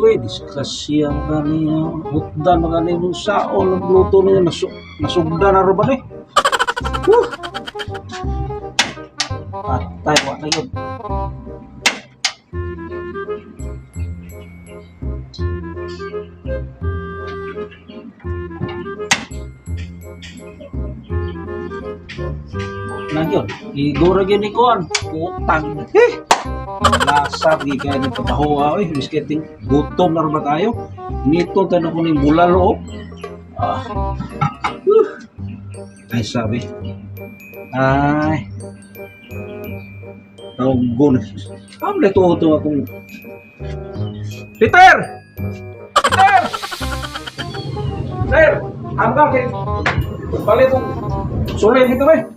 we, diskusyang kaniya, hutdan na kaniya nung saol, nagluto niya, nasugdan na rin ba ni? Patay, wala yun. Nagyon, igura gini ko an, utang. Lasa, di kaya ni patahuwa, misketing gutom na rin ba tayo? Nito, tanong ko ng bulalo. Ay, sabi. Ay. Tawag na ito akong... Peter! Peter! Peter! Hanggang kayo. Palit kong sulit dito eh.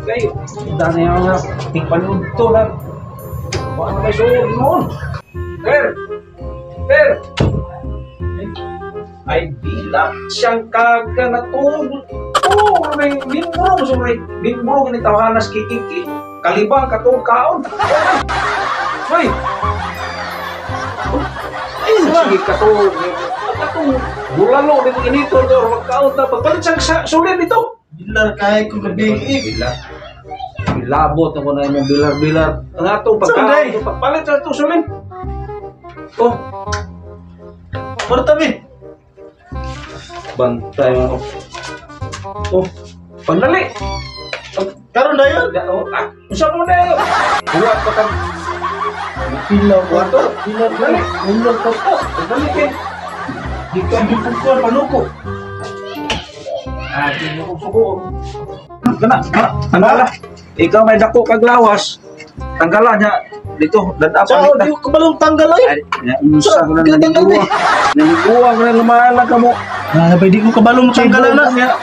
Kayo, dami ang tingpanood to na. Paano may sulit noon? Peter! Peter! Ay, bilang siyang kaga na to. Oo, may bimbro. Bimbro, ganitawahan na skikiki. Kalibang katong kaon. Hoy! Ay, sige katong bulalo dito inito do magkaon na pagpalit siyang sulit dito. Bilar kaya ko gabi. Bilar. Bilabot ako na yung bilar-bilar. Ang atong pagkaon, pagpalit sa itong sulit. Oh. Martabi. Bantay mo. Oh. Pandali. Karon na yun. Usap mo na yun. Buwat pa kang Pilaw ko Wato. Pilaw ko. Dali. Unlog ko po. Dali kin. Di ka dipukuan panuko. Di mo kong subuon. Kana, tanggala. Ikaw may dako kag lawas. Tanggala niya dito dadapan Sao, kita. di ko balong tanggal ay. Unsa ko na naniguwa. Naniguwa ko na lumala ka mo. Pwede ko kabalong tanggalan na.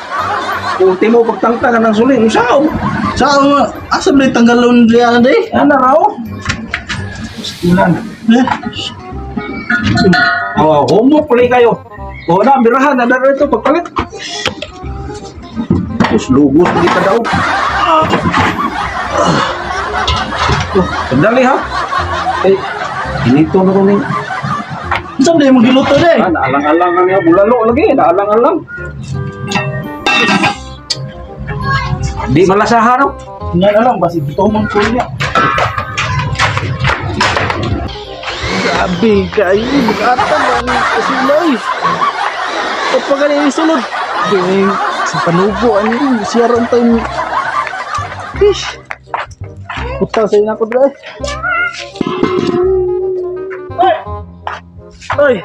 Ulti mo pagtangtangan ng suling. Sao? Sao, asam na tanggalon riyan day. Ano raw? Ilan? Homo puli kayo. O na, birahan. Ada ito pagpalit. Tapos lugos hindi ka daw. Sandali ha. Inito na rin. Asam na yung magiluto day. Naalang-alang nga bulalo lagi. Naalang-alang. Di malasahan no? Nga na lang, basi dito mong kunya. Grabe kayo, bukatan lang kasilay. Kapag ganyan yung sunod, sa panubo, ano yun, siyaran tayo. Fish. Puta sa'yo na ako dra. Ay! Ay!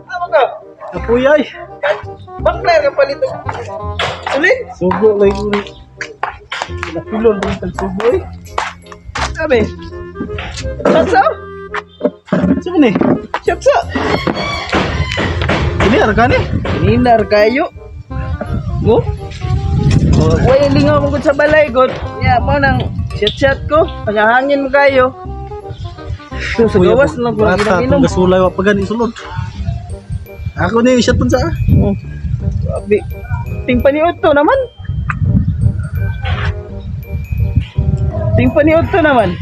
Ano ka? Apoy ay. Bakla ka palito. Ulit? Sugo lang yun. Napilon din tagsubo eh. Sabi? Satsa? Saan ni? Satsa? Ini harga ni? Ini harga yuk. Go? Way lingaw mo sa balay god. Ya mo nang chat ko. Pagahangin mo kayo. Sa gawas na ko ginaminom. Gasulay wa pagani sulod. Ako ni shot pun sa. Abi. Ting paniud to naman. Ting paniud to naman.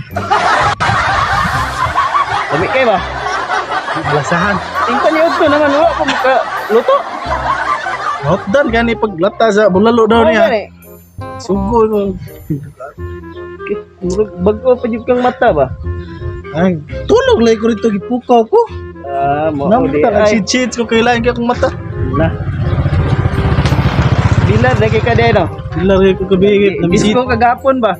Sabi kayo ba? Balasahan. Ting paniud to naman. Wala ko maka luto. Hotdan gani paglata sa bulalo daw niya. Sugo mo. Bago pa kang mata ba? Ay, tulog lagi ko rito gipukaw ko. Mo di ay. Cheats ko kailangan kay akong mata. Na. Bilar lagi ka din no. Bilar lagi ko gabi. Nabisita ko kagapon ba?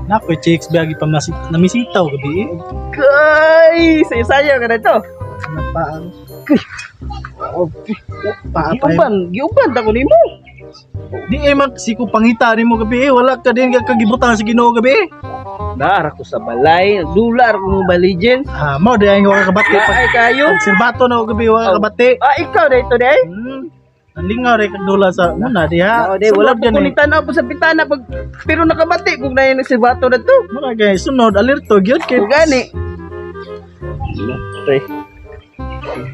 Nako, chicks bagi pa namisitaw gabi. Kay, saya ka na to. Napaan. Giuban ta ko nimo. Di ay magsiko pangita nimo gabi. Wala ka din kagibutan sa Ginoo gabi. Dar ako sa balay, dular ko mo baligin. Mao di ay wala kabati pa. Ay kayo. Obserbato na ko gabi wala kabati. Ikaw dito day. Lingaw rin kagdula sa muna diha. Wala pagkulitan na po sa pitana pag pero nakabati kung na yung nagsibato na to. Muna guys, sunod alerto gyud kay gani.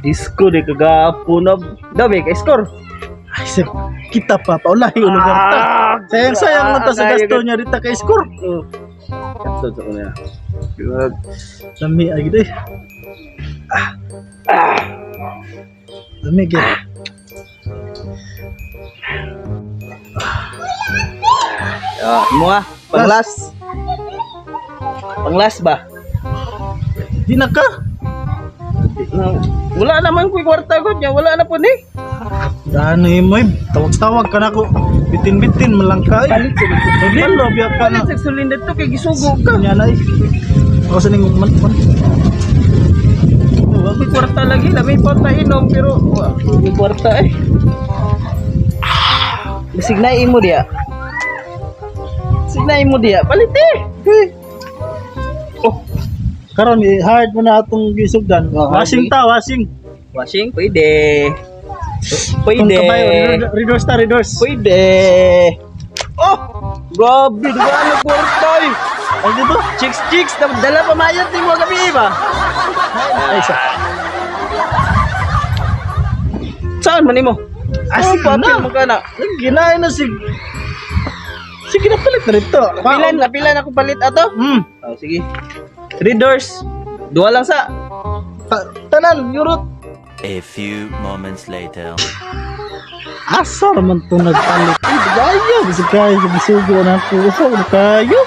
Disco de kagapon na dabi kay score. Ay sir, kita pa paulahi ulo ta. Sayang lang ta sa gasto niya dita kay score. Gasto sa kunya. Sami ay gid. Lamig yan. Mo ah, panglas. Panglas ba? Di na ka. Wala naman ko kwarta ko niya, wala na po ni. Dani mo, tawag-tawag ka na ko. Bitin-bitin, malangkay. Hindi, biyak ka na. Palit sa sulin dito kay gisugo ka. Kanya na eh. Ako sa ningong man. Wag may kwarta lagi na, may kwarta inom pero wag may kwarta eh. Signay mo dia. Signay mo dia, palit eh. Oh, karon hard mo na atong gisugdan. Washing ta, washing. Washing pwede. Kung Pwede. kabayo, redoors ta, redoors. Pwede. Oh, grabe, diba na kwarta eh. Ay, dito. Chicks, dala pa mayat ni mo gabi ba? Ay, sa. Saan man mo? Asik papel na. mo ka na. Ginain na sige na palit na rito. Napilan ako palit ato? Oh, sige. 3 doors. 2 lang sa. Tanan, yurot. A few moments later. Asa naman to nagpalit? Ay, gayo. Bisa kayo sa gisugo na puso. Kayo.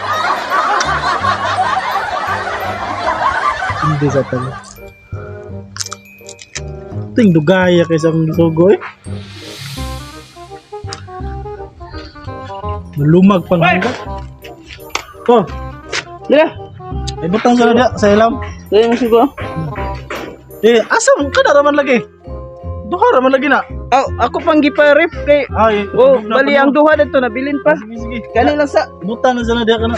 Hindi sa talo. Ting dugaya kaysa akong gisugo eh. Malumag pang hanggang. Oh, Dila. ay butang sa nadya sa ilam. Dila mo siguro. Asa mo ka na raman lagi? Duha raman lagi na. Oh, ako pang gipa-rep kay Ay, oh, bali ang duha dito nabilin pa. Sige. Kani lang sa. Butang na sa nadya ka na.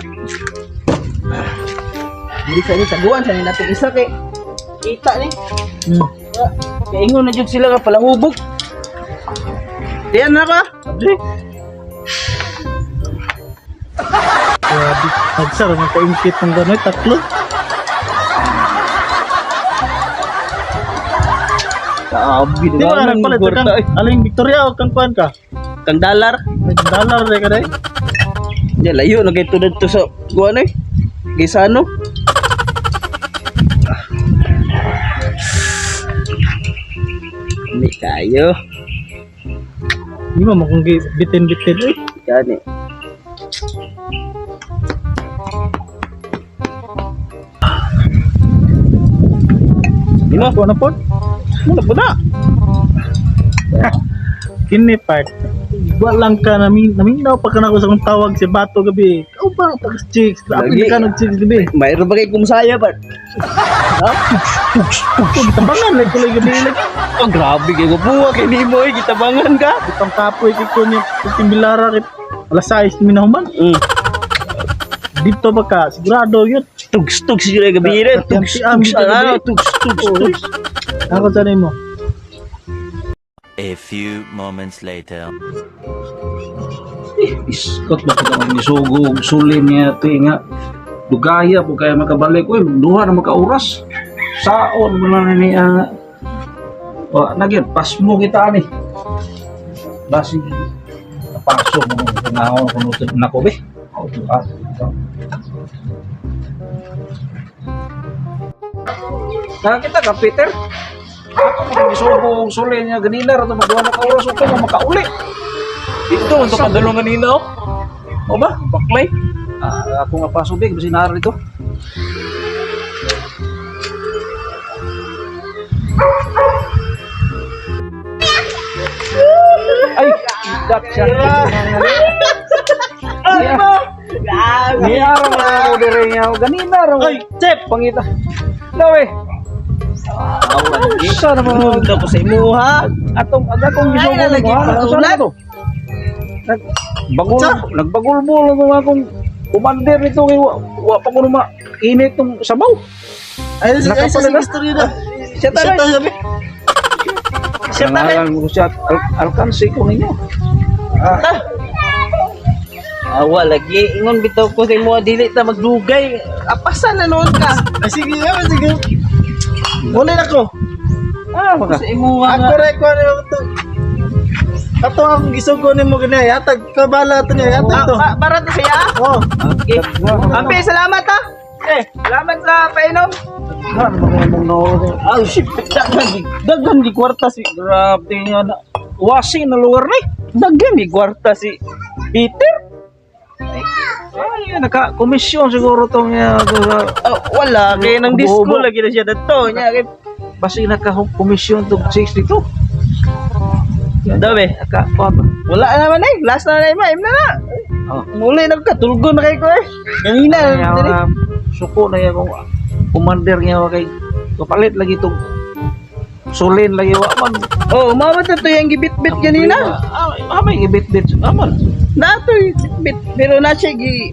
Dili sa ni taguan sa ni natin isa kay kita ni. Kay ingon na jud sila ka palahubog. Diyan na ka. Abdi. Grabe. Nagsar mo ka-impit ng gano'y tatlo. Grabe Di ba ka nagpalit kang aling Victoria o kang kuhan ka? Kang dollar. May dollar rin ka na eh. Ya layo na kay tudad to sa kuan eh. Gisano. Hindi kayo. Di ba mo kung bitin-bitin eh. Gani. Di ba? Kuha na po? Muna po na. Kini part. Walang ka naminaw pa ka na ko sa kong tawag si Bato gabi. Ikaw ba pag chicks? Apin Lagi. ka nag-chicks gabi. Mayroon ba kayo kumusaya ba? Tabangan lang kulay gabi lagi. Oh, grabe kayo buwa kay ni mo eh. Gitabangan ka. Itang kapoy kiko ni Timbilara kit. Alas 6 minahuman. Dito ba ka? Sigurado yun. Tugs sila gabi rin. Tugs. Ako sanay mo. A few moments later. Iskot ba kita ang isugo, sulim niya ito nga. Dugaya po kaya makabalik. Uy, duha na makauras. Saon mo na niya. Nagyan, pasmo kita ni. Basi, napaso mo na ako kunutod na ko be. Nakakita ka, Peter? Ako kung isugo, sulim niya ganina. Rato magduha na kauras. Ito mo makauli. Dito, untuk kadalong kanina oh. O ba? Baklay. Ako nga paso big, basi naro dito. Ay, dak siya. Ay, mo! Ni araw na ako dire niya. Ganina raw. Ay, Chep! Pangita. Dawe. Isa na mo. Tapos sa imo ha. Atong aga kong gisugo Ay, lagi mo. pa Ano ulan. sa to? Nagbagulbol ako nga kung commander nito kay wa pa ko na init tong sabaw. Ay, sa Nakapalit na. history na. Siya Siya tayo. sabi. Siya tayo. Kanalan mo siya alkansi ko ninyo. Awa lagi. Ingon bitaw ko sa imo dili ta magdugay. Apasan na noon ka. Ay, sige, sige. Muli na ko. Maka. Sa imo Ako nga. rin ko ano ito. Ato akong gisugo ni mo ganyan. Yatag, kabala ito niya. Yatag to. Para to siya. Oh, Okay. Ampe, salamat ha. Salamat sa painom. Kan mga mong no. Ay, shit, daghan di kwarta si, Grabe nga na. Washing na lugar ni. daghan di kwarta si Peter. Ay, naka-komisyon siguro tong Wala, kaya nang disco Bobo. lagi na siya dato. Nya, kay, basi naka-komisyon tong 62. daw be, wala naman eh, last na na ima, na na. Oh. Muli nagkatulgo na kay ko eh. Ganina, dali. Suko na yung commander niya kay kapalit lagi tong sulin lagi wa man. Oh, mama to yung gibit-bit ganina. May gibit-bit aman. Natoy bit, pero na siya gi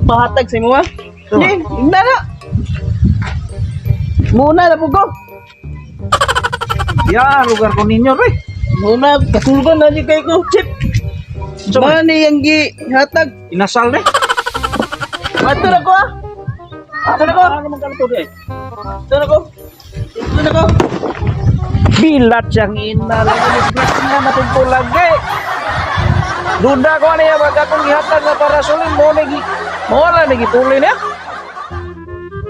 pahatag sa mo ha. Tama. Di, na na. Muna na po ko. Ya, lugar ko ninyo re. Muna, katulgo na di kay ko, chip. So, Mani yung gi hatag. inasal re. Ato na ko ha. Ato na ko. Ano man kanto di? Ato na ko. Ato na ko. Bilat siyang ina lagi na matungko lagi. Duda ko ano yan, wag akong gihatag na para sulin mo lagi. Mawala na gitulin ya.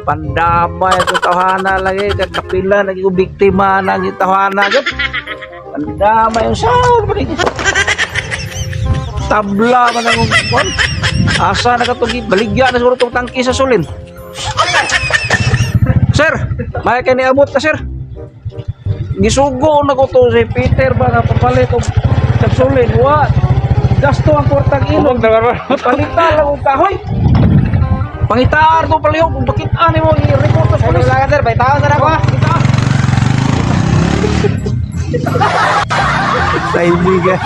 Pandamay ito tawhana lagi, kapila lagi ko biktima na gitawhana. Pandamay yung sao. Tabla man ang kon. Asa na katugi, baligya na siguro itong tangki sa sulin. Sir, may kayo niabot ka sir. Gisugo na ko to si Peter ba nga papalit og kapsulin wa gasto ang portang ilog palitan lang og kahoy pangitaan to palihog kung bakit ani mo i-report sa pulis lang sir bay taon sa ako kaibigan